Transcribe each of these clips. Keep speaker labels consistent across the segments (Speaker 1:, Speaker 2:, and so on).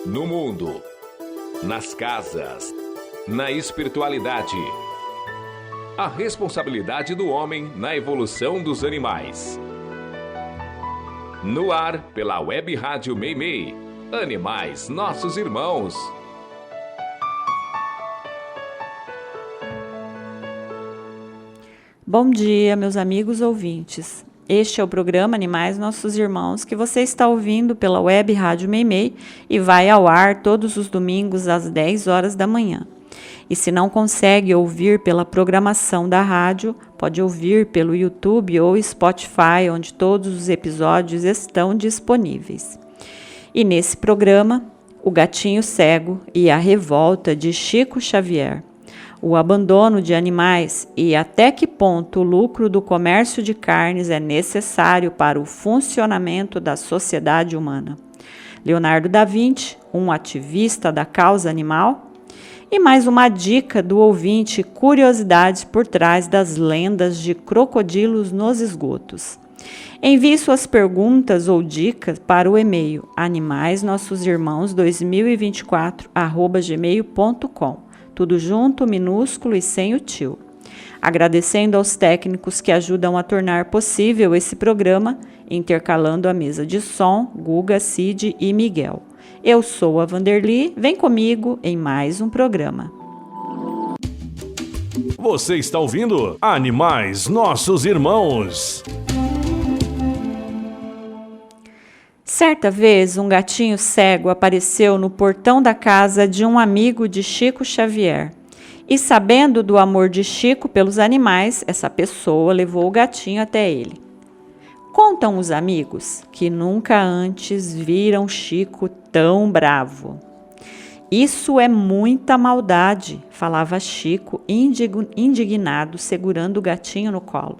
Speaker 1: No mundo, nas casas, na espiritualidade. A responsabilidade do homem na evolução dos animais. No ar, pela Web Rádio Meimei. Animais, nossos irmãos.
Speaker 2: Bom dia, meus amigos ouvintes. Este é o programa Animais Nossos Irmãos que você está ouvindo pela Web Rádio Meimei e vai ao ar todos os domingos às 10 horas da manhã. E se não consegue ouvir pela programação da rádio, pode ouvir pelo YouTube ou Spotify, onde todos os episódios estão disponíveis. E nesse programa, O Gatinho Cego e a Revolta de Chico Xavier. O abandono de animais e até que ponto o lucro do comércio de carnes é necessário para o funcionamento da sociedade humana. Leonardo da Vinci, um ativista da causa animal. E mais uma dica do ouvinte: curiosidades por trás das lendas de crocodilos nos esgotos. Envie suas perguntas ou dicas para o e-mail animaisnossosimãos2024@gmail.com. Tudo junto, minúsculo e sem o tio. Agradecendo aos técnicos que ajudam a tornar possível esse programa, intercalando a mesa de som, Guga, Cid e Miguel. Eu sou a Vanderly, vem comigo em mais um programa.
Speaker 3: Você está ouvindo Animais Nossos Irmãos.
Speaker 2: Certa vez, um gatinho cego apareceu no portão da casa de um amigo de Chico Xavier. E sabendo do amor de Chico pelos animais, essa pessoa levou o gatinho até ele. Contam os amigos que nunca antes viram Chico tão bravo. Isso é muita maldade, falava Chico, indignado, segurando o gatinho no colo.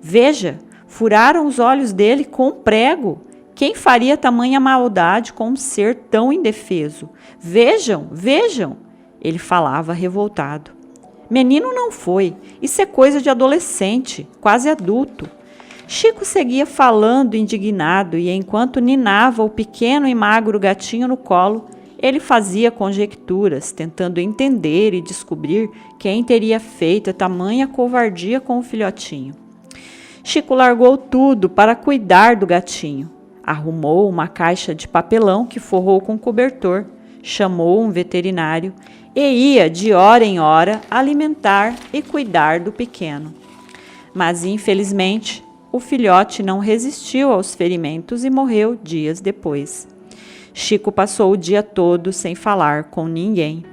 Speaker 2: Veja, furaram os olhos dele com um prego. Quem faria tamanha maldade com um ser tão indefeso? Vejam, vejam, ele falava revoltado. Menino não foi, isso é coisa de adolescente, quase adulto. Chico seguia falando indignado e enquanto ninava o pequeno e magro gatinho no colo, ele fazia conjecturas, tentando entender e descobrir quem teria feito tamanha covardia com o filhotinho. Chico largou tudo para cuidar do gatinho. Arrumou uma caixa de papelão que forrou com cobertor, chamou um veterinário e ia, de hora em hora, alimentar e cuidar do pequeno. Mas, infelizmente, o filhote não resistiu aos ferimentos e morreu dias depois. Chico passou o dia todo sem falar com ninguém,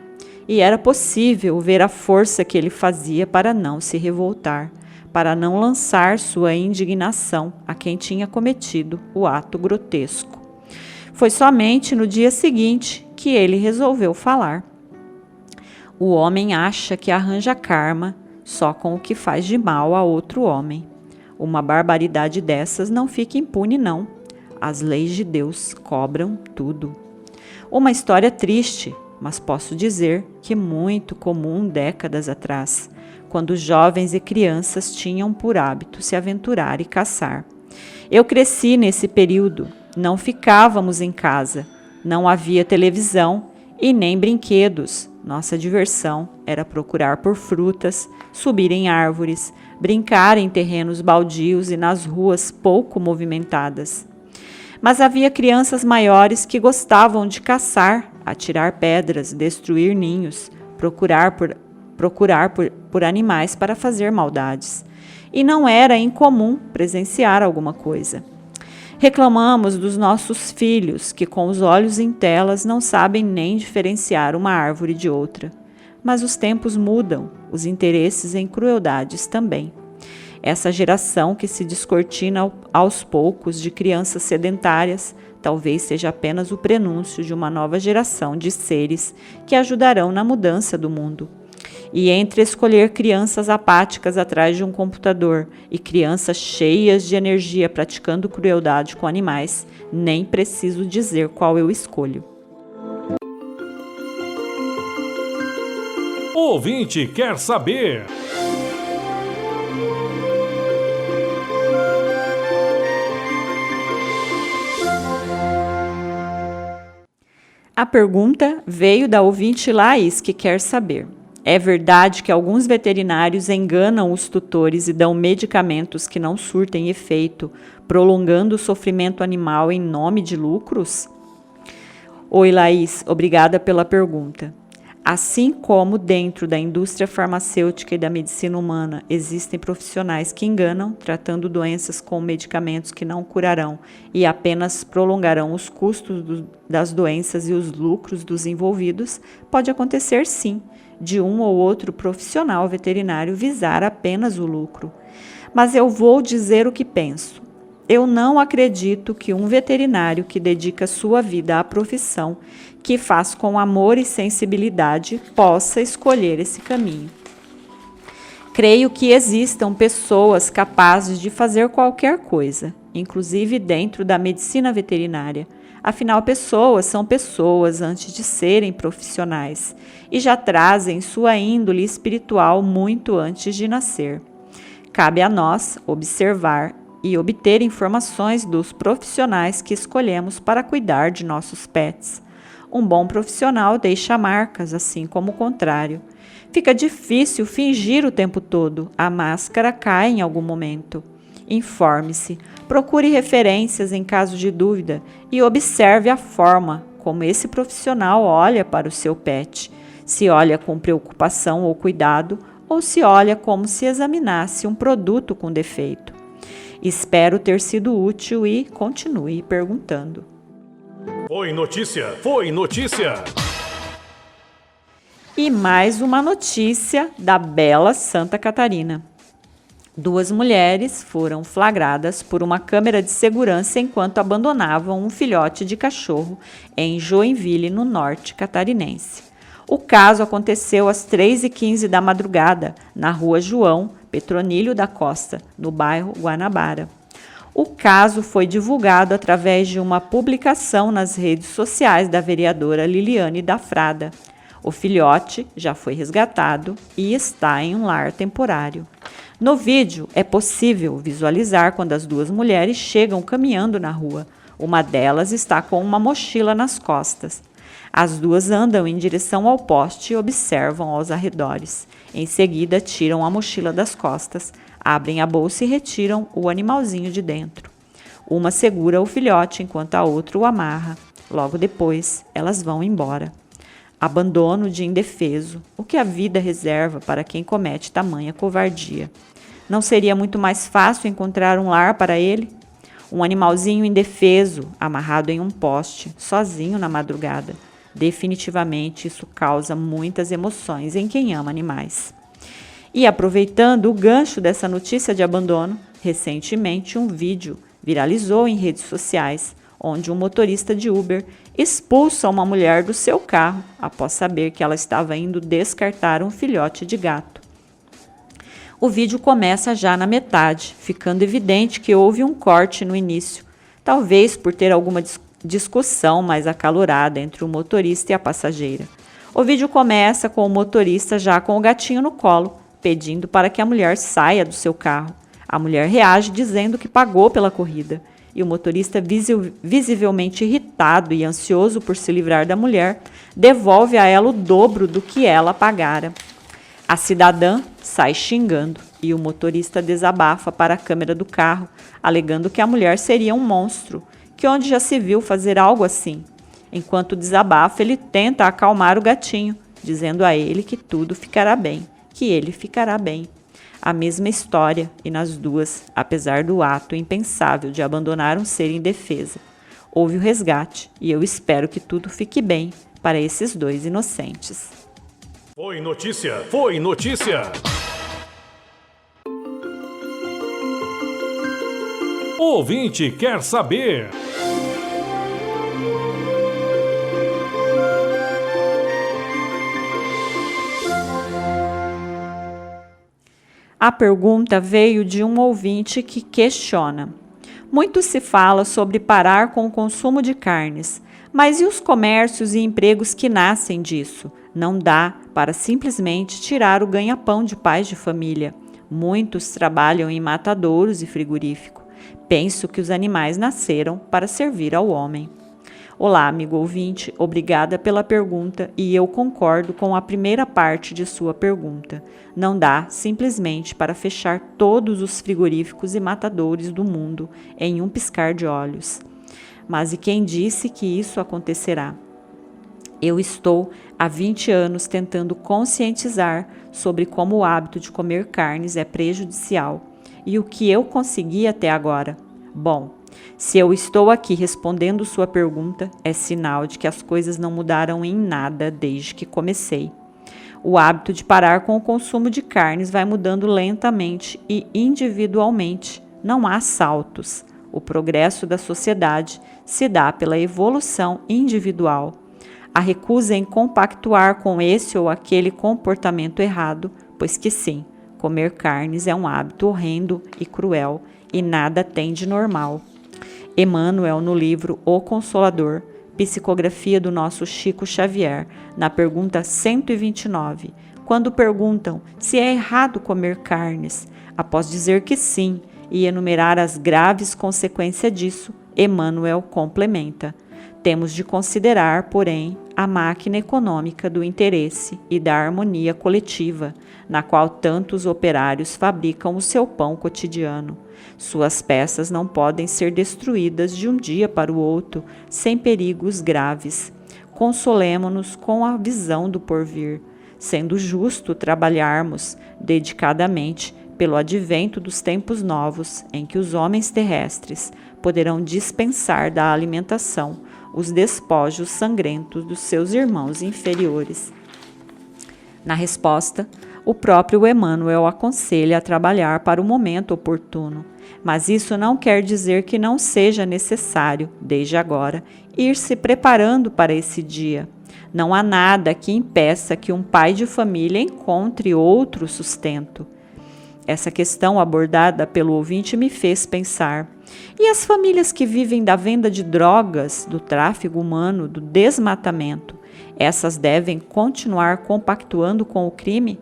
Speaker 2: e era possível ver a força que ele fazia para não se revoltar, para não lançar sua indignação a quem tinha cometido o ato grotesco. Foi somente no dia seguinte que ele resolveu falar. O homem acha que arranja karma só com o que faz de mal a outro homem. Uma barbaridade dessas não fica impune, não. As leis de Deus cobram tudo. Uma história triste, mas posso dizer que muito comum décadas atrás, quando jovens e crianças tinham por hábito se aventurar e caçar. Eu cresci nesse período, não ficávamos em casa, não havia televisão e nem brinquedos. Nossa diversão era procurar por frutas, subir em árvores, brincar em terrenos baldios e nas ruas pouco movimentadas. Mas havia crianças maiores que gostavam de caçar, atirar pedras, destruir ninhos, procurar por animais para fazer maldades. E não era incomum presenciar alguma coisa. Reclamamos dos nossos filhos, que com os olhos em telas não sabem nem diferenciar uma árvore de outra. Mas os tempos mudam, os interesses em crueldades também. Essa geração que se descortina aos poucos de crianças sedentárias talvez seja apenas o prenúncio de uma nova geração de seres que ajudarão na mudança do mundo. E entre escolher crianças apáticas atrás de um computador e crianças cheias de energia praticando crueldade com animais, nem preciso dizer qual eu escolho.
Speaker 3: O ouvinte quer saber.
Speaker 2: A pergunta veio da ouvinte Laís, que quer saber: é verdade que alguns veterinários enganam os tutores e dão medicamentos que não surtem efeito, prolongando o sofrimento animal em nome de lucros? Oi, Laís, obrigada pela pergunta. Assim como dentro da indústria farmacêutica e da medicina humana existem profissionais que enganam, tratando doenças com medicamentos que não curarão e apenas prolongarão os custos das doenças e os lucros dos envolvidos, pode acontecer sim, de um ou outro profissional veterinário visar apenas o lucro. Mas eu vou dizer o que penso. Eu não acredito que um veterinário que dedica sua vida à profissão, que faz com amor e sensibilidade, possa escolher esse caminho. Creio que existam pessoas capazes de fazer qualquer coisa, inclusive dentro da medicina veterinária. Afinal, pessoas são pessoas antes de serem profissionais e já trazem sua índole espiritual muito antes de nascer. Cabe a nós observar e obter informações dos profissionais que escolhemos para cuidar de nossos pets. Um bom profissional deixa marcas, assim como o contrário. Fica difícil fingir o tempo todo, a máscara cai em algum momento. Informe-se, procure referências em caso de dúvida e observe a forma como esse profissional olha para o seu pet, se olha com preocupação ou cuidado, ou se olha como se examinasse um produto com defeito. Espero ter sido útil e continue perguntando.
Speaker 3: Foi notícia! Foi notícia!
Speaker 2: E mais uma notícia da bela Santa Catarina. 2 mulheres foram flagradas por uma câmera de segurança enquanto abandonavam um filhote de cachorro em Joinville, no norte catarinense. O caso aconteceu às 3h15 da madrugada, na rua João Petronilho da Costa, no bairro Guanabara. O caso foi divulgado através de uma publicação nas redes sociais da vereadora Liliane da Frada. O filhote já foi resgatado e está em um lar temporário. No vídeo, é possível visualizar quando as 2 mulheres chegam caminhando na rua. Uma delas está com uma mochila nas costas. As 2 andam em direção ao poste e observam aos arredores. Em seguida, tiram a mochila das costas, abrem a bolsa e retiram o animalzinho de dentro. Uma segura o filhote enquanto a outra o amarra. Logo depois, elas vão embora. Abandono de indefeso, o que a vida reserva para quem comete tamanha covardia. Não seria muito mais fácil encontrar um lar para ele? Um animalzinho indefeso, amarrado em um poste, sozinho na madrugada. Definitivamente isso causa muitas emoções em quem ama animais. E aproveitando o gancho dessa notícia de abandono, recentemente um vídeo viralizou em redes sociais, onde um motorista de Uber expulsa uma mulher do seu carro após saber que ela estava indo descartar um filhote de gato. O vídeo começa já na metade, ficando evidente que houve um corte no início, talvez por ter alguma discussão mais acalorada entre o motorista e a passageira. O vídeo começa com o motorista já com o gatinho no colo, pedindo para que a mulher saia do seu carro. A mulher reage dizendo que pagou pela corrida, e o motorista, visivelmente irritado e ansioso por se livrar da mulher, devolve a ela o dobro do que ela pagara. A cidadã sai xingando e o motorista desabafa para a câmera do carro, alegando que a mulher seria um monstro, que onde já se viu fazer algo assim. Enquanto desabafa, ele tenta acalmar o gatinho, dizendo a ele que tudo ficará bem, que ele ficará bem. A mesma história e nas 2, apesar do ato impensável de abandonar um ser indefesa. Houve o resgate e eu espero que tudo fique bem para esses 2 inocentes.
Speaker 3: Foi notícia! Foi notícia! O ouvinte quer saber.
Speaker 2: A pergunta veio de um ouvinte que questiona. Muito se fala sobre parar com o consumo de carnes, mas e os comércios e empregos que nascem disso? Não dá para simplesmente tirar o ganha-pão de pais de família. Muitos trabalham em matadouros e frigorífico. Penso que os animais nasceram para servir ao homem. Olá, amigo ouvinte, obrigada pela pergunta e eu concordo com a primeira parte de sua pergunta. Não dá simplesmente para fechar todos os frigoríficos e matadouros do mundo em um piscar de olhos. Mas e quem disse que isso acontecerá? Eu estou há 20 anos tentando conscientizar sobre como o hábito de comer carnes é prejudicial e o que eu consegui até agora. Bom, se eu estou aqui respondendo sua pergunta, é sinal de que as coisas não mudaram em nada desde que comecei. O hábito de parar com o consumo de carnes vai mudando lentamente e individualmente. Não há saltos. O progresso da sociedade se dá pela evolução individual. A recusa em compactuar com esse ou aquele comportamento errado, pois que sim, comer carnes é um hábito horrendo e cruel e nada tem de normal. Emmanuel, no livro O Consolador, psicografia do nosso Chico Xavier, na pergunta 129, quando perguntam se é errado comer carnes, após dizer que sim e enumerar as graves consequências disso, Emmanuel complementa: temos de considerar, porém, a máquina econômica do interesse e da harmonia coletiva, na qual tantos operários fabricam o seu pão cotidiano. Suas peças não podem ser destruídas de um dia para o outro, sem perigos graves. Consolemo-nos com a visão do porvir, sendo justo trabalharmos dedicadamente pelo advento dos tempos novos, em que os homens terrestres poderão dispensar da alimentação os despojos sangrentos dos seus irmãos inferiores. Na resposta, o próprio Emmanuel aconselha a trabalhar para o momento oportuno, mas isso não quer dizer que não seja necessário, desde agora, ir se preparando para esse dia. Não há nada que impeça que um pai de família encontre outro sustento. Essa questão abordada pelo ouvinte me fez pensar. E as famílias que vivem da venda de drogas, do tráfico humano, do desmatamento, essas devem continuar compactuando com o crime?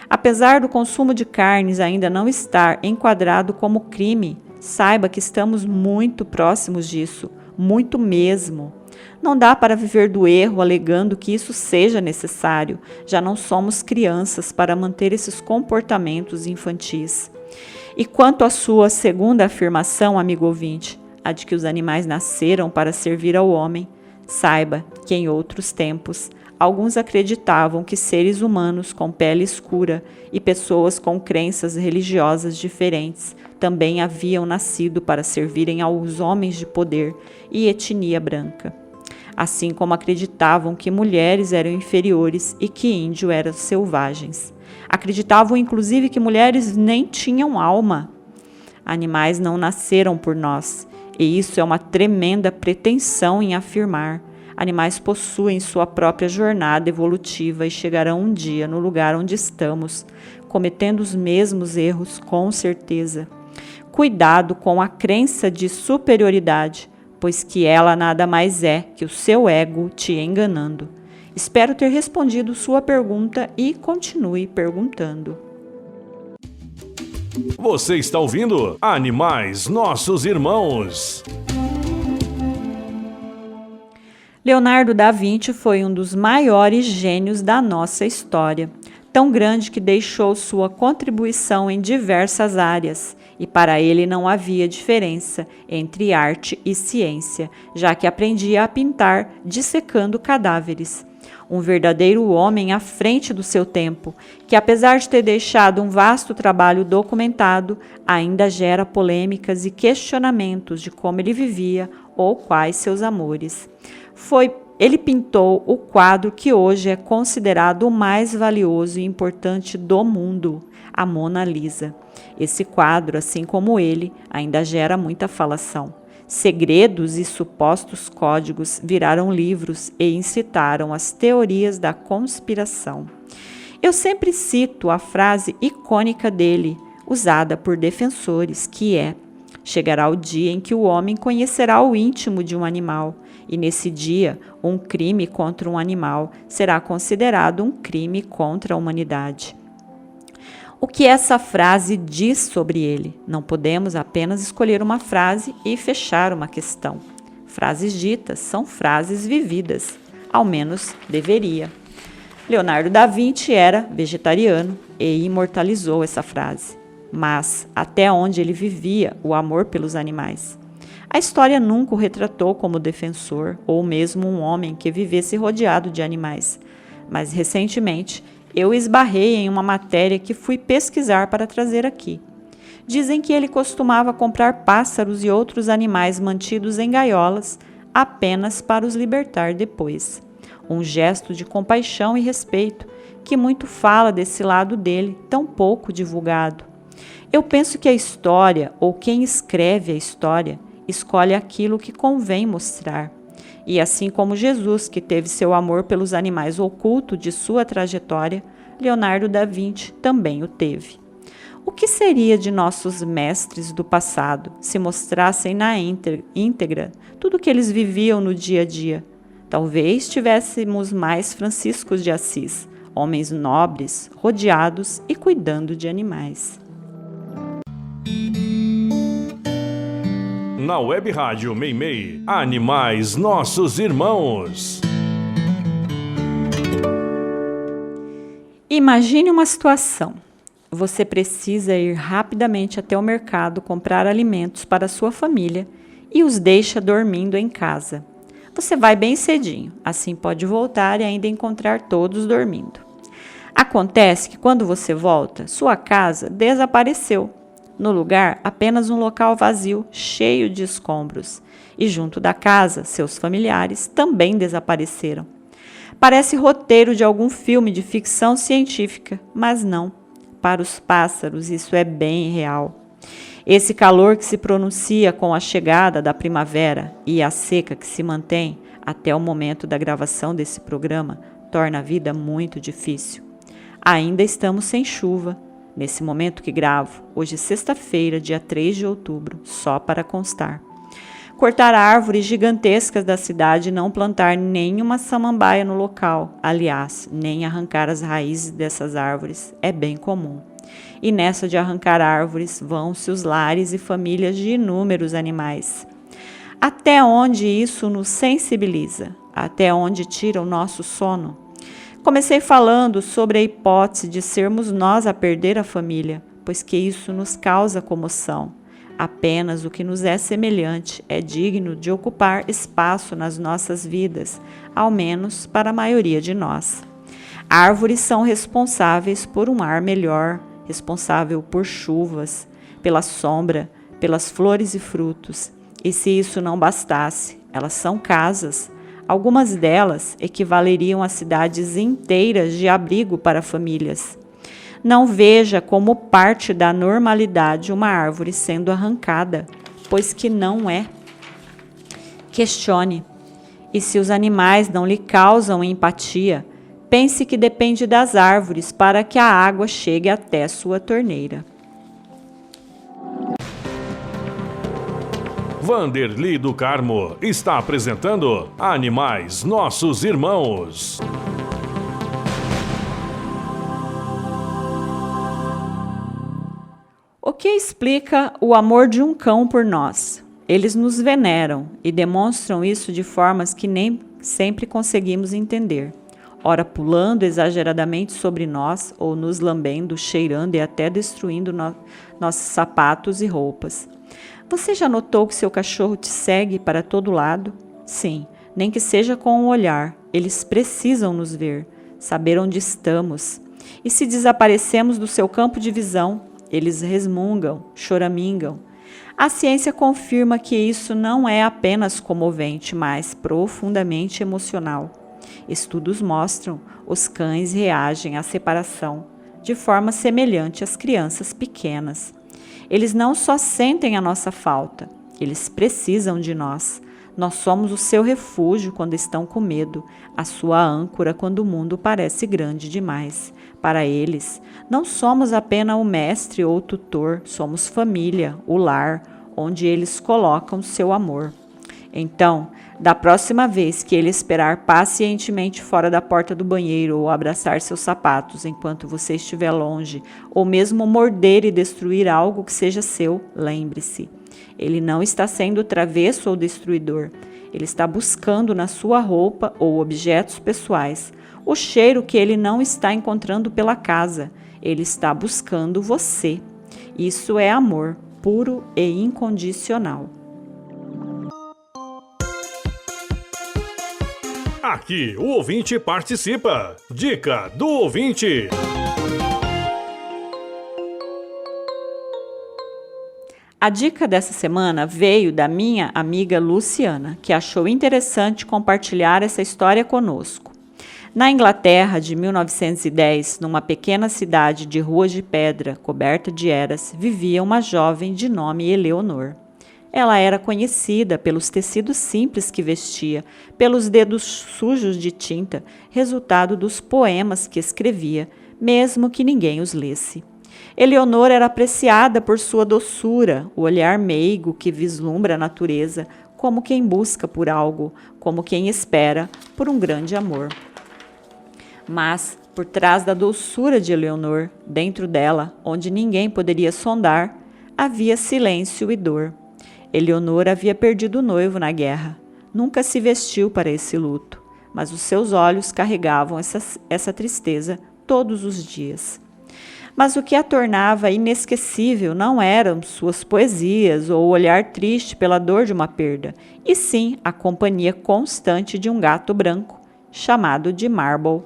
Speaker 2: Apesar do consumo de carnes ainda não estar enquadrado como crime, saiba que estamos muito próximos disso, muito mesmo. Não dá para viver do erro alegando que isso seja necessário. Já não somos crianças para manter esses comportamentos infantis. E quanto à sua segunda afirmação, amigo ouvinte, a de que os animais nasceram para servir ao homem, saiba que em outros tempos, alguns acreditavam que seres humanos com pele escura e pessoas com crenças religiosas diferentes também haviam nascido para servirem aos homens de poder e etnia branca. Assim como acreditavam que mulheres eram inferiores e que índios eram selvagens. Acreditavam, inclusive, que mulheres nem tinham alma. Animais não nasceram por nós, e isso é uma tremenda pretensão em afirmar. Animais possuem sua própria jornada evolutiva e chegarão um dia no lugar onde estamos, cometendo os mesmos erros, com certeza. Cuidado com a crença de superioridade, pois que ela nada mais é que o seu ego te enganando. Espero ter respondido sua pergunta e continue perguntando.
Speaker 3: Você está ouvindo Animais Nossos Irmãos.
Speaker 2: Leonardo da Vinci foi um dos maiores gênios da nossa história, tão grande que deixou sua contribuição em diversas áreas, e para ele não havia diferença entre arte e ciência, já que aprendia a pintar dissecando cadáveres. Um verdadeiro homem à frente do seu tempo, que apesar de ter deixado um vasto trabalho documentado, ainda gera polêmicas e questionamentos de como ele vivia ou quais seus amores. Ele pintou o quadro que hoje é considerado o mais valioso e importante do mundo, a Mona Lisa. Esse quadro, assim como ele, ainda gera muita falação. Segredos e supostos códigos viraram livros e incitaram as teorias da conspiração. Eu sempre cito a frase icônica dele, usada por defensores, que é: chegará o dia em que o homem conhecerá o íntimo de um animal, e nesse dia, um crime contra um animal será considerado um crime contra a humanidade. O que essa frase diz sobre ele? Não podemos apenas escolher uma frase e fechar uma questão. Frases ditas são frases vividas, ao menos deveria. Leonardo da Vinci era vegetariano e imortalizou essa frase. Mas até onde ele vivia o amor pelos animais? A história nunca o retratou como defensor ou mesmo um homem que vivesse rodeado de animais. Mas recentemente eu esbarrei em uma matéria que fui pesquisar para trazer aqui. Dizem que ele costumava comprar pássaros e outros animais mantidos em gaiolas apenas para os libertar depois. Um gesto de compaixão e respeito que muito fala desse lado dele, tão pouco divulgado. Eu penso que a história, ou quem escreve a história, escolhe aquilo que convém mostrar. E assim como Jesus, que teve seu amor pelos animais oculto de sua trajetória, Leonardo da Vinci também o teve. O que seria de nossos mestres do passado se mostrassem na íntegra tudo o que eles viviam no dia a dia? Talvez tivéssemos mais Franciscos de Assis, homens nobres, rodeados e cuidando de animais.
Speaker 3: Na Web Rádio Meimei, Animais Nossos Irmãos.
Speaker 2: Imagine uma situação. Você precisa ir rapidamente até o mercado comprar alimentos para sua família e os deixa dormindo em casa. Você vai bem cedinho, assim pode voltar e ainda encontrar todos dormindo. Acontece que quando você volta, sua casa desapareceu. No lugar, apenas um local vazio, cheio de escombros. E junto da casa, seus familiares também desapareceram. Parece roteiro de algum filme de ficção científica, mas não. Para os pássaros, isso é bem real. Esse calor que se pronuncia com a chegada da primavera e a seca que se mantém até o momento da gravação desse programa torna a vida muito difícil. Ainda estamos sem chuva. Nesse momento que gravo, hoje é sexta-feira, dia 3 de outubro, só para constar. Cortar árvores gigantescas da cidade e não plantar nenhuma samambaia no local, aliás, nem arrancar as raízes dessas árvores, é bem comum. E nessa de arrancar árvores vão-se os lares e famílias de inúmeros animais. Até onde isso nos sensibiliza? Até onde tira o nosso sono? Comecei falando sobre a hipótese de sermos nós a perder a família, pois que isso nos causa comoção. Apenas o que nos é semelhante é digno de ocupar espaço nas nossas vidas, ao menos para a maioria de nós. Árvores são responsáveis por um ar melhor, responsável por chuvas, pela sombra, pelas flores e frutos. E se isso não bastasse, elas são casas. Algumas delas equivaleriam a cidades inteiras de abrigo para famílias. Não veja como parte da normalidade uma árvore sendo arrancada, pois que não é. Questione. E se os animais não lhe causam empatia, pense que depende das árvores para que a água chegue até sua torneira.
Speaker 3: Vanderly do Carmo está apresentando Animais Nossos Irmãos.
Speaker 2: O que explica o amor de um cão por nós? Eles nos veneram e demonstram isso de formas que nem sempre conseguimos entender. Ora pulando exageradamente sobre nós, ou nos lambendo, cheirando e até destruindo nossos sapatos e roupas. Você já notou que seu cachorro te segue para todo lado? Sim, nem que seja com um olhar. Eles precisam nos ver, saber onde estamos. E se desaparecemos do seu campo de visão, eles resmungam, choramingam. A ciência confirma que isso não é apenas comovente, mas profundamente emocional. Estudos mostram os cães reagem à separação de forma semelhante às crianças pequenas. Eles não só sentem a nossa falta, eles precisam de nós. Nós somos o seu refúgio quando estão com medo, a sua âncora quando o mundo parece grande demais. Para eles, não somos apenas o mestre ou o tutor, somos família, o lar, onde eles colocam seu amor. Então, da próxima vez que ele esperar pacientemente fora da porta do banheiro ou abraçar seus sapatos enquanto você estiver longe, ou mesmo morder e destruir algo que seja seu, lembre-se, ele não está sendo travesso ou destruidor. Ele está buscando na sua roupa ou objetos pessoais o cheiro que ele não está encontrando pela casa. Ele está buscando você. Isso é amor puro e incondicional.
Speaker 3: Aqui o ouvinte participa. Dica do ouvinte.
Speaker 2: A dica dessa semana veio da minha amiga Luciana, que achou interessante compartilhar essa história conosco. Na Inglaterra de 1910, numa pequena cidade de ruas de pedra coberta de eras, vivia uma jovem de nome Eleonor. Ela era conhecida pelos tecidos simples que vestia, pelos dedos sujos de tinta, resultado dos poemas que escrevia, mesmo que ninguém os lesse. Eleonor era apreciada por sua doçura, o olhar meigo que vislumbra a natureza, como quem busca por algo, como quem espera por um grande amor. Mas, por trás da doçura de Eleonor, dentro dela, onde ninguém poderia sondar, havia silêncio e dor. Eleonor havia perdido o noivo na guerra. Nunca se vestiu para esse luto, mas os seus olhos carregavam essa tristeza todos os dias. Mas o que a tornava inesquecível não eram suas poesias ou o olhar triste pela dor de uma perda, e sim a companhia constante de um gato branco, chamado de Marble.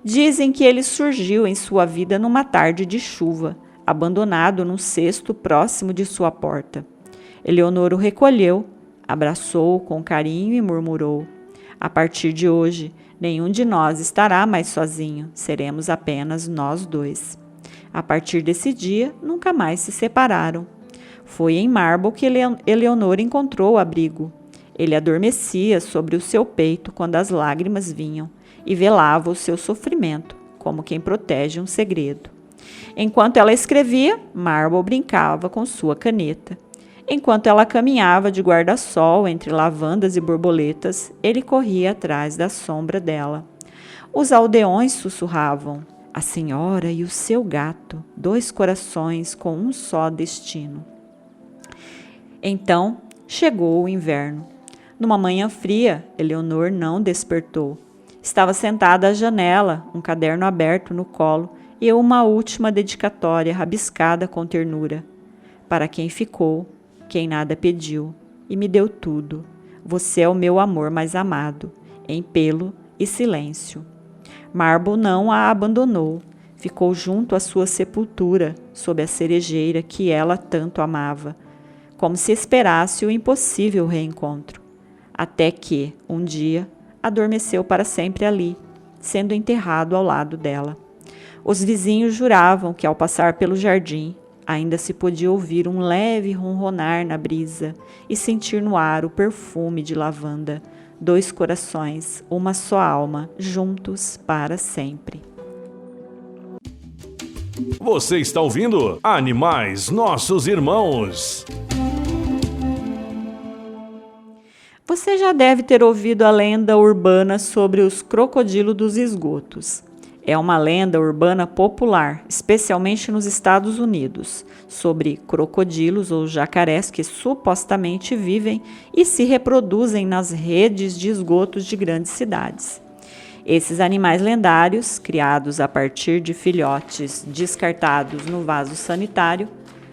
Speaker 2: Dizem que ele surgiu em sua vida numa tarde de chuva, abandonado num cesto próximo de sua porta. Eleonor o recolheu, abraçou-o com carinho e murmurou: "A partir de hoje, nenhum de nós estará mais sozinho, seremos apenas nós dois." A partir desse dia, nunca mais se separaram. Foi em Marble que Eleonor encontrou o abrigo. Ele adormecia sobre o seu peito quando as lágrimas vinham e velava o seu sofrimento, como quem protege um segredo. Enquanto ela escrevia, Marble brincava com sua caneta. Enquanto ela caminhava de guarda-sol entre lavandas e borboletas, ele corria atrás da sombra dela. Os aldeões sussurravam: "A senhora e o seu gato, 2 corações com um só destino." Então chegou o inverno. Numa manhã fria, Eleonor não despertou. Estava sentada à janela, um caderno aberto no colo e uma última dedicatória rabiscada com ternura. "Para quem ficou, quem nada pediu, e me deu tudo. Você é o meu amor mais amado, em pelo e silêncio." Marble não a abandonou. Ficou junto à sua sepultura, sob a cerejeira que ela tanto amava, como se esperasse o impossível reencontro. Até que, um dia, adormeceu para sempre ali, sendo enterrado ao lado dela. Os vizinhos juravam que, ao passar pelo jardim, ainda se podia ouvir um leve ronronar na brisa e sentir no ar o perfume de lavanda. 2 corações, uma só alma, juntos para sempre.
Speaker 3: Você está ouvindo Animais Nossos Irmãos.
Speaker 2: Você já deve ter ouvido a lenda urbana sobre os crocodilos dos esgotos. É uma lenda urbana popular, especialmente nos Estados Unidos, sobre crocodilos ou jacarés que supostamente vivem e se reproduzem nas redes de esgotos de grandes cidades. Esses animais lendários, criados a partir de filhotes descartados no vaso sanitário,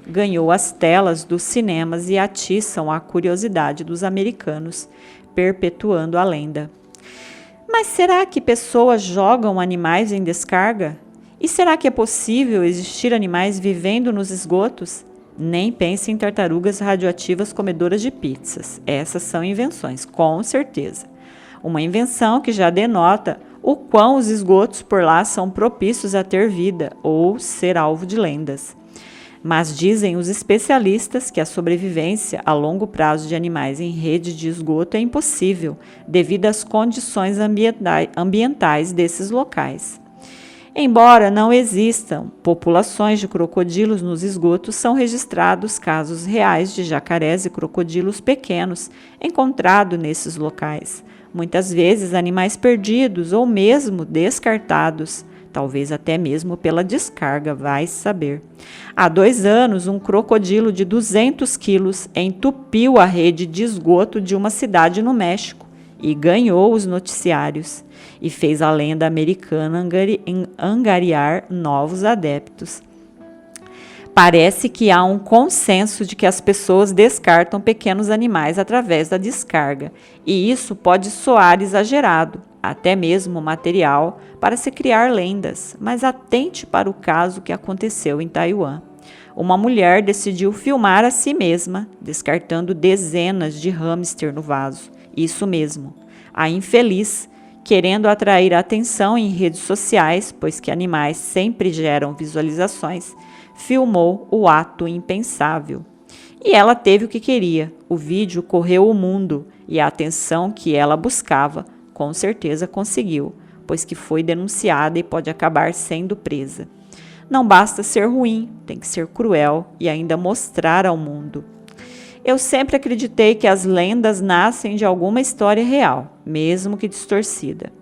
Speaker 2: ganhou as telas dos cinemas e atiçam a curiosidade dos americanos, perpetuando a lenda. Mas será que pessoas jogam animais em descarga? E será que é possível existir animais vivendo nos esgotos? Nem pense em tartarugas radioativas comedoras de pizzas. Essas são invenções, com certeza. Uma invenção que já denota o quão os esgotos por lá são propícios a ter vida ou ser alvo de lendas. Mas dizem os especialistas que a sobrevivência a longo prazo de animais em rede de esgoto é impossível, devido às condições ambientais desses locais. Embora não existam populações de crocodilos nos esgotos, são registrados casos reais de jacarés e crocodilos pequenos encontrados nesses locais. Muitas vezes animais perdidos ou mesmo descartados talvez até mesmo pela descarga, vai saber. Há 2 anos, um crocodilo de 200 quilos entupiu a rede de esgoto de uma cidade no México e ganhou os noticiários e fez a lenda americana angariar novos adeptos. Parece que há um consenso de que as pessoas descartam pequenos animais através da descarga, e isso pode soar exagerado, até mesmo material, para se criar lendas, mas atente para o caso que aconteceu em Taiwan. Uma mulher decidiu filmar a si mesma, descartando dezenas de hamster no vaso. Isso mesmo, a infeliz, querendo atrair atenção em redes sociais, pois que animais sempre geram visualizações, filmou o ato impensável. E ela teve o que queria. O vídeo correu o mundo e a atenção que ela buscava, com certeza conseguiu, pois que foi denunciada e pode acabar sendo presa. Não basta ser ruim, tem que ser cruel e ainda mostrar ao mundo. Eu sempre acreditei que as lendas nascem de alguma história real, mesmo que distorcida.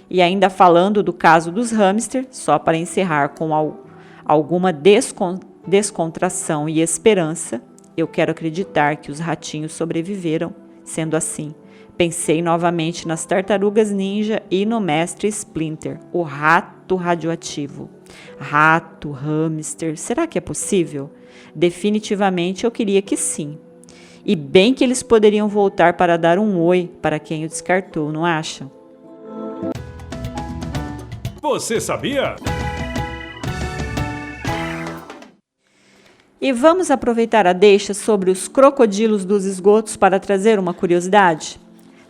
Speaker 2: E ainda falando do caso dos hamsters, só para encerrar com alguma descontração e esperança, eu quero acreditar que os ratinhos sobreviveram. Sendo assim, pensei novamente nas tartarugas ninja e no mestre Splinter, o rato radioativo. Rato, hamster, será que é possível? Definitivamente eu queria que sim. E bem que eles poderiam voltar para dar um oi para quem o descartou, não acham?
Speaker 3: Você sabia?
Speaker 2: E vamos aproveitar a deixa sobre os crocodilos dos esgotos para trazer uma curiosidade?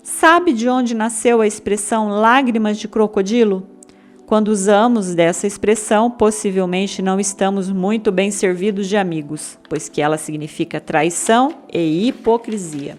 Speaker 2: Sabe de onde nasceu a expressão lágrimas de crocodilo? Quando usamos dessa expressão, possivelmente não estamos muito bem servidos de amigos, pois que ela significa traição e hipocrisia.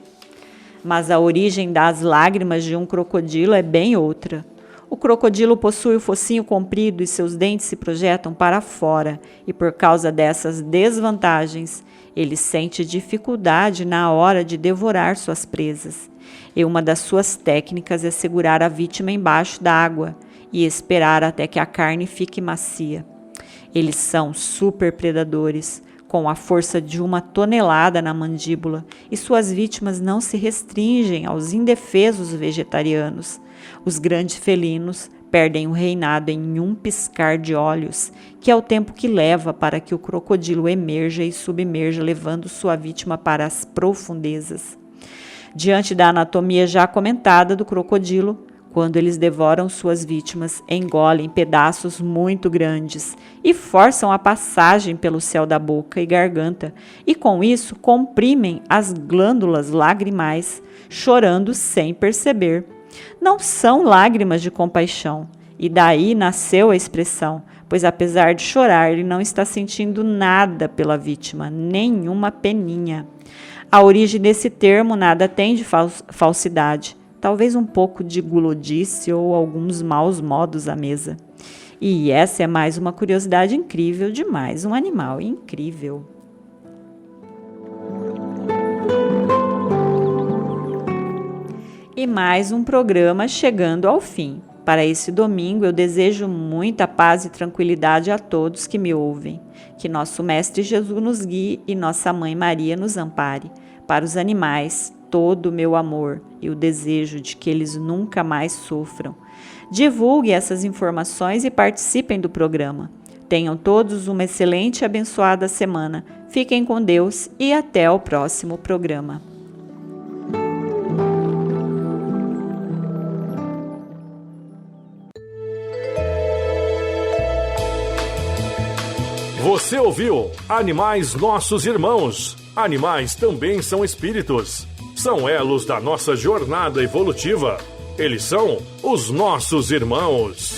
Speaker 2: Mas a origem das lágrimas de um crocodilo é bem outra. O crocodilo possui o focinho comprido e seus dentes se projetam para fora, e por causa dessas desvantagens, ele sente dificuldade na hora de devorar suas presas. E uma das suas técnicas é segurar a vítima embaixo da água e esperar até que a carne fique macia. Eles são super predadores, com a força de 1 tonelada na mandíbula, e suas vítimas não se restringem aos indefesos vegetarianos. Os grandes felinos perdem o reinado em um piscar de olhos, que é o tempo que leva para que o crocodilo emerja e submerja, levando sua vítima para as profundezas. Diante da anatomia já comentada do crocodilo, quando eles devoram suas vítimas, engolem pedaços muito grandes e forçam a passagem pelo céu da boca e garganta, e com isso comprimem as glândulas lagrimais, chorando sem perceber. Não são lágrimas de compaixão, e daí nasceu a expressão, pois apesar de chorar, ele não está sentindo nada pela vítima, nenhuma peninha. A origem desse termo nada tem de falsidade, talvez um pouco de gulodice ou alguns maus modos à mesa. E essa é mais uma curiosidade incrível de mais um animal incrível. E mais um programa chegando ao fim. Para esse domingo, eu desejo muita paz e tranquilidade a todos que me ouvem. Que nosso Mestre Jesus nos guie e nossa Mãe Maria nos ampare. Para os animais, todo o meu amor e o desejo de que eles nunca mais sofram. Divulgue essas informações e participem do programa. Tenham todos uma excelente e abençoada semana. Fiquem com Deus e até o próximo programa.
Speaker 3: Você ouviu Animais Nossos Irmãos. Animais também são espíritos. São elos da nossa jornada evolutiva. Eles são os nossos irmãos.